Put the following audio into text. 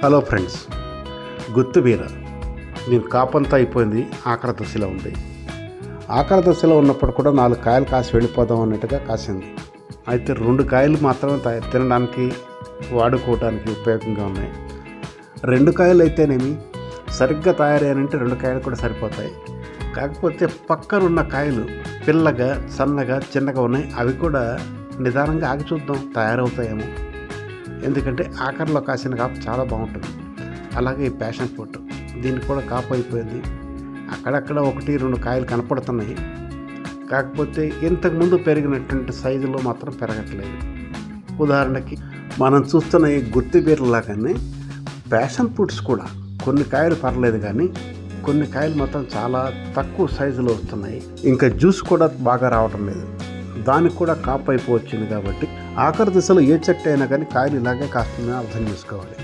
Hello friends, గుత్తిబీర దీని కాపంతా అయిపోయింది. ఆఖరి దశలో ఉంది. ఆఖరి దశలో ఉన్నప్పుడు కూడా 4 కాయలు కాసి వెళ్ళిపోదాం అన్నట్టుగా కాసింది. అయితే 2 కాయలు మాత్రమే తినడానికి వాడుకోవడానికి ఉపయోగంగా ఉన్నాయి. 2 కాయలు అయితేనేమి సరిగ్గా తయారయ్యానంటే 2 కాయలు కూడా సరిపోతాయి. కాకపోతే పక్కనున్న కాయలు పిల్లగా సన్నగా చిన్నగా ఉన్నాయి. అవి కూడా నిదానంగా ఆగి చూద్దాం తయారవుతాయేమో. ఎందుకంటే ఆఖరిలో కాసిన కాపు చాలా బాగుంటుంది. అలాగే ఈ ప్యాషన్ ఫ్రూట్ దీనికి కూడా కాపు అయిపోయింది. అక్కడక్కడ 1-2 కాయలు కనపడుతున్నాయి. కాకపోతే ఇంతకుముందు పెరిగినటువంటి సైజులో మాత్రం పెరగట్లేదు. ఉదాహరణకి మనం చూస్తున్న ఈ గుత్తిబీరలాగానే ప్యాషన్ ఫ్రూట్స్ కూడా కొన్ని కాయలు పర్లేదు, కానీ కొన్ని కాయలు మాత్రం చాలా తక్కువ సైజులో వస్తున్నాయి. ఇంకా జ్యూస్ కూడా బాగా రావటం లేదు. దానికి కూడా కాపు అయిపోవచ్చింది. కాబట్టి ఆఖరి దశలో ఏ చెట్టు అయినా కానీ కాయలు ఇలాగే కాస్తుందని అర్థం చేసుకోవాలి.